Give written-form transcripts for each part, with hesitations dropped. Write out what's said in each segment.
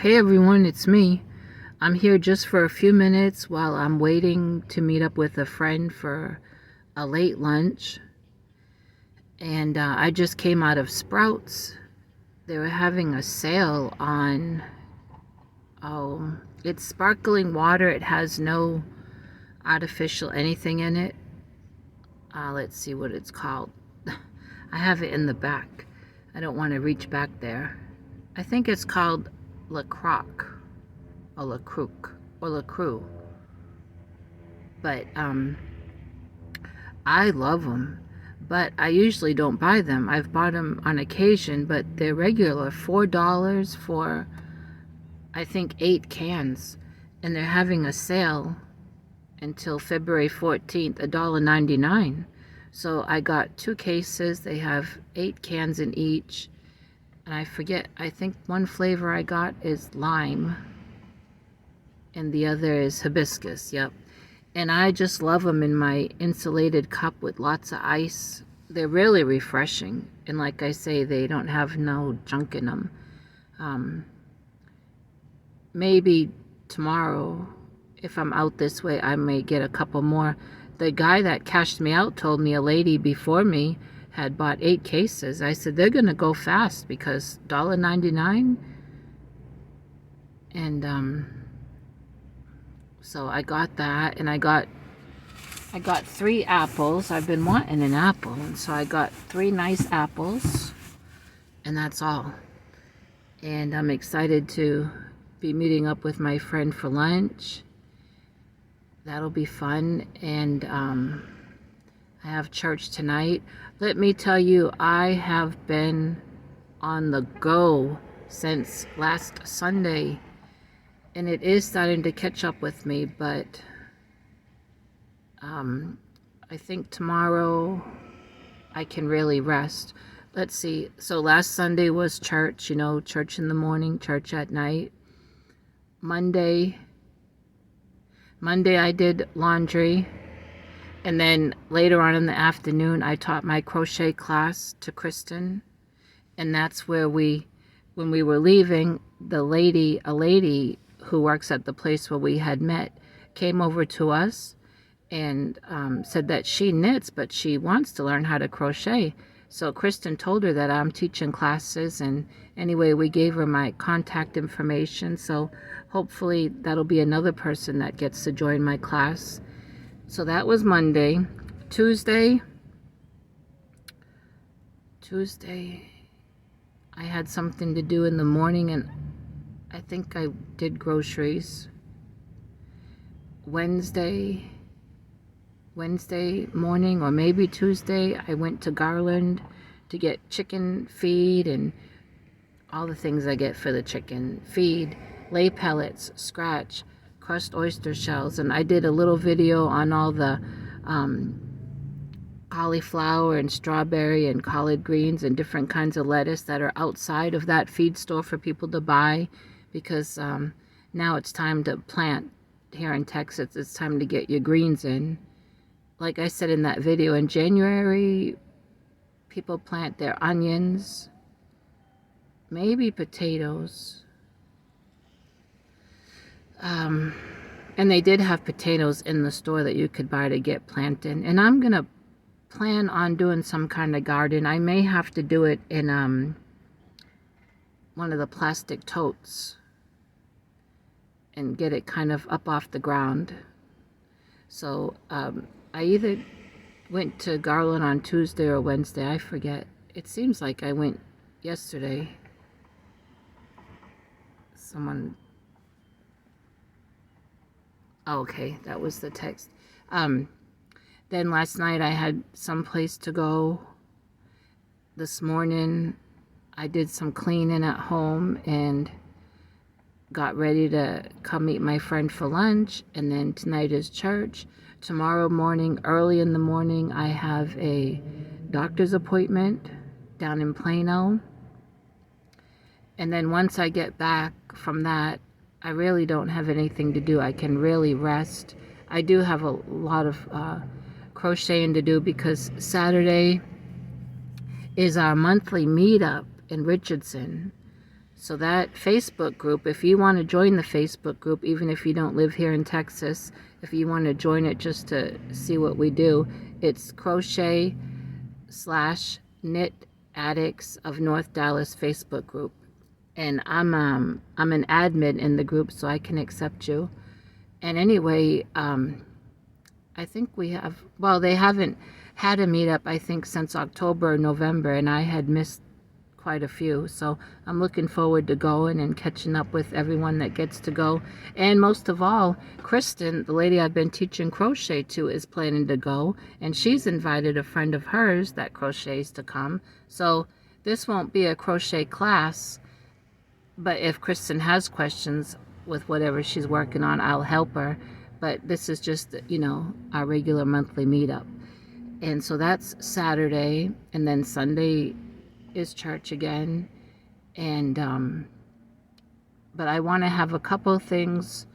Hey everyone, it's me. I'm here just for a few minutes while I'm waiting to meet up with a friend for a late lunch. And I just came out of Sprouts. They were having a sale on, it's sparkling water. It has no artificial anything in it. Let's see what it's called. I have it in the back. I don't want to reach back there. I think it's called La Croc or La Croc or La Crew. But I love them. But I usually don't buy them. I've bought them on occasion, but they're regular $4 for I think 8 cans, and they're having a sale until February 14th, $1.99. So I got 2 cases. They have 8 cans in each. And I forget, I think one flavor I got is lime. And the other is hibiscus, yep. And I just love them in my insulated cup with lots of ice. They're really refreshing. And like I say, they don't have no junk in them. Maybe tomorrow, if I'm out this way, I may get a couple more. The guy that cashed me out told me a lady before me had bought 8 cases. I said, they're going to go fast because $1.99. And so I got that, and I got 3 apples. I've been wanting an apple, and so I got 3 nice apples, and that's all. And I'm excited to be meeting up with my friend for lunch. That'll be fun. And I have church tonight. Let me tell you, I have been on the go since last Sunday, and it is starting to catch up with me, but I think tomorrow I can really rest. Let's see. So last Sunday was church, church in the morning, church at night. Monday I did laundry. And then later on in the afternoon, I taught my crochet class to Kristen. And that's where when we were leaving, a lady who works at the place where we had met came over to us and said that she knits, but she wants to learn how to crochet. So Kristen told her that I'm teaching classes, and anyway, we gave her my contact information. So hopefully that'll be another person that gets to join my class. So that was Monday. Tuesday, I had something to do in the morning, and I think I did groceries. Wednesday morning, or maybe Tuesday, I went to Garland to get chicken feed and all the things I get for the chicken feed, lay pellets, scratch, crushed oyster shells. And I did a little video on all the cauliflower and strawberry and collard greens and different kinds of lettuce that are outside of that feed store for people to buy, because now it's time to plant here in Texas. It's time to get your greens in. Like I said in that video, in January, people plant their onions, maybe potatoes. And they did have potatoes in the store that you could buy to get planted. And I'm going to plan on doing some kind of garden. I may have to do it in one of the plastic totes and get it kind of up off the ground. So I either went to Garland on Tuesday or Wednesday. I forget. It seems like I went yesterday. Oh, okay, that was the text. Then last night I had some place to go. This morning I did some cleaning at home and got ready to come meet my friend for lunch. And then tonight is church. Tomorrow morning, early in the morning, I have a doctor's appointment down in Plano. And then once I get back from that, I really don't have anything to do. I can really rest. I do have a lot of crocheting to do because Saturday is our monthly meetup in Richardson. So that Facebook group, if you want to join the Facebook group, even if you don't live here in Texas, if you want to join it just to see what we do, it's crochet slash knit addicts of North Dallas Facebook group. And I'm an admin in the group, so I can accept you. And anyway, I think we have, well, they haven't had a meetup, I think, since October or November, and I had missed quite a few. So I'm looking forward to going and catching up with everyone that gets to go. And most of all, Kristen, the lady I've been teaching crochet to, is planning to go, and she's invited a friend of hers that crochets to come. So this won't be a crochet class, but if Kristen has questions with whatever she's working on, I'll help her. But this is just, our regular monthly meetup. And so that's Saturday, and then Sunday is church again. And but I want to have a couple things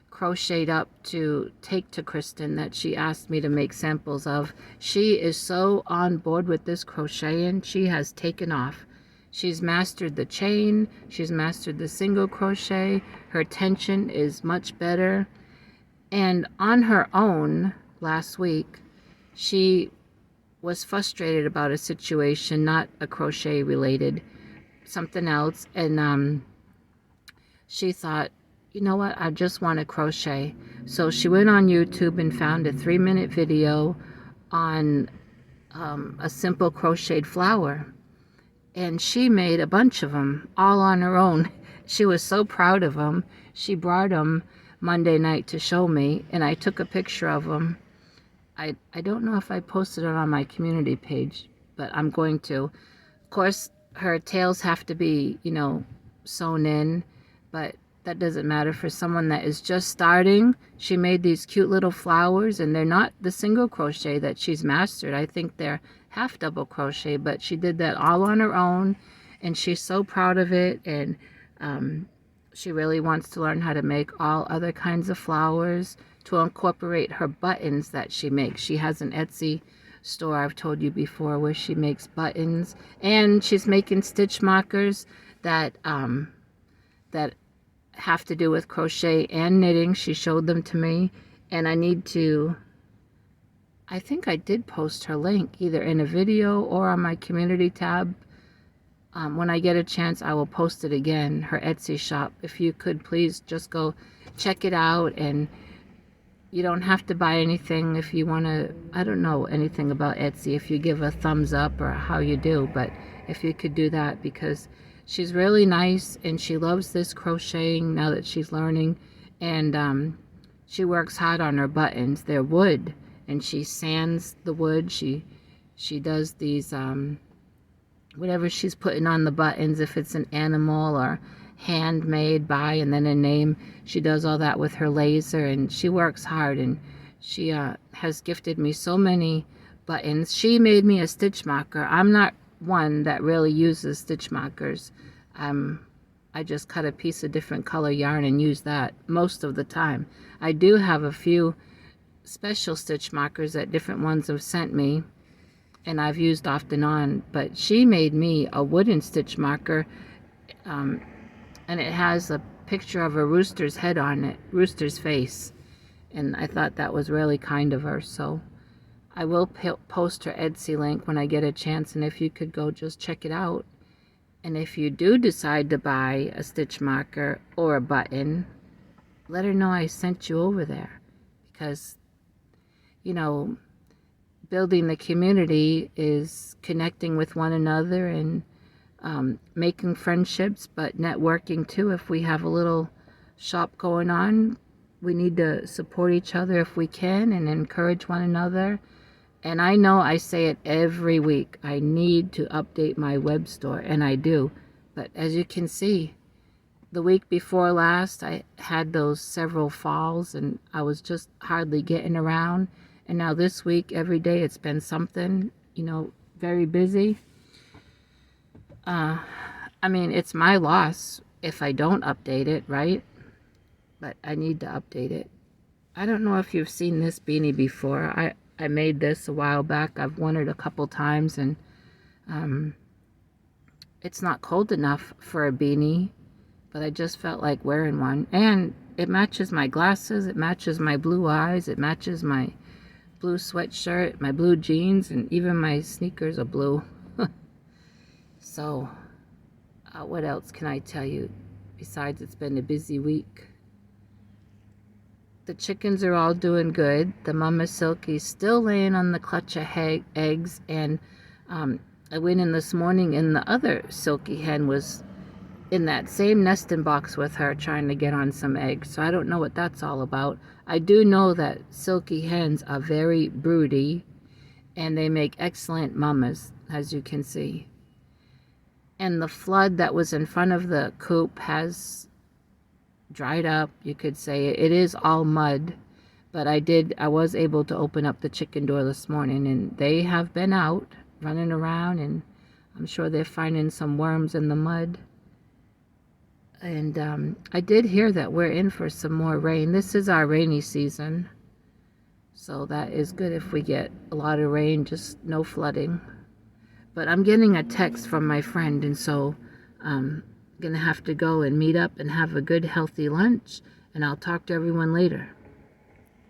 crocheted up to take to Kristen that she asked me to make samples of. She is so on board with this crocheting. She has taken off. She's mastered the chain. She's mastered the single crochet. Her tension is much better. And on her own, last week, she was frustrated about a situation, not a crochet related, something else. And she thought, you know what, I just want to crochet. So she went on YouTube and found a 3-minute video on a simple crocheted flower. And she made a bunch of them all on her own. She was so proud of them. She brought them Monday night to show me, and I took a picture of them. I don't know if I posted it on my community page, but I'm going to. Of course, her tails have to be, sewn in, but that doesn't matter for someone that is just starting. She made these cute little flowers, and they're not the single crochet that she's mastered. I think they're half double crochet, but she did that all on her own, and she's so proud of it. And she really wants to learn how to make all other kinds of flowers to incorporate her buttons that she makes. She has an Etsy store, I've told you before, where she makes buttons, and she's making stitch markers that that have to do with crochet and knitting. She showed them to me, and I think I did post her link either in a video or on my community tab. When I get a chance, I will post it again, her Etsy shop. If you could please just go check it out, and you don't have to buy anything if you want to. I don't know anything about Etsy, if you give a thumbs up or how you do, but if you could do that, because she's really nice and she loves this crocheting now that she's learning. And she works hard on her buttons. They're wood, and she sands the wood. She does these whatever she's putting on the buttons, if it's an animal or handmade by and then a name, she does all that with her laser, and she works hard. And she has gifted me so many buttons. She made me a stitch marker. I'm not one that really uses stitch markers. I just cut a piece of different color yarn and use that most of the time. I do have a few special stitch markers that different ones have sent me, and I've used off and on, but she made me a wooden stitch marker, and it has a picture of a rooster's head on it, rooster's face, and I thought that was really kind of her. So I will post her Etsy link when I get a chance, and if you could go just check it out. And if you do decide to buy a stitch marker or a button, let her know I sent you over there, because building the community is connecting with one another and making friendships, but networking too. If we have a little shop going on, we need to support each other if we can and encourage one another. And I know I say it every week, I need to update my web store, and I do. But as you can see, the week before last, I had those several falls, and I was just hardly getting around. And now this week, every day, it's been something, very busy. It's my loss if I don't update it, right? But I need to update it. I don't know if you've seen this beanie before. I made this a while back. I've worn it a couple times, and it's not cold enough for a beanie. but I just felt like wearing one. And it matches my glasses, it matches my blue eyes, it matches my blue sweatshirt, my blue jeans, and even my sneakers are blue. So, what else can I tell you? Besides, it's been a busy week. The chickens are all doing good. The Mama Silky's still laying on the clutch of eggs, and I went in this morning and the other Silky hen was in that same nesting box with her trying to get on some eggs. So I don't know what that's all about. I do know that Silky hens are very broody and they make excellent mamas, as you can see. And the flood that was in front of the coop has dried up, you could say. It is all mud, but I was able to open up the chicken door this morning, and they have been out running around, and I'm sure they're finding some worms in the mud. And I did hear that we're in for some more rain. This is our rainy season, so that is good if we get a lot of rain, just no flooding. But I'm getting a text from my friend, and so I'm gonna have to go and meet up and have a good healthy lunch, and I'll talk to everyone later.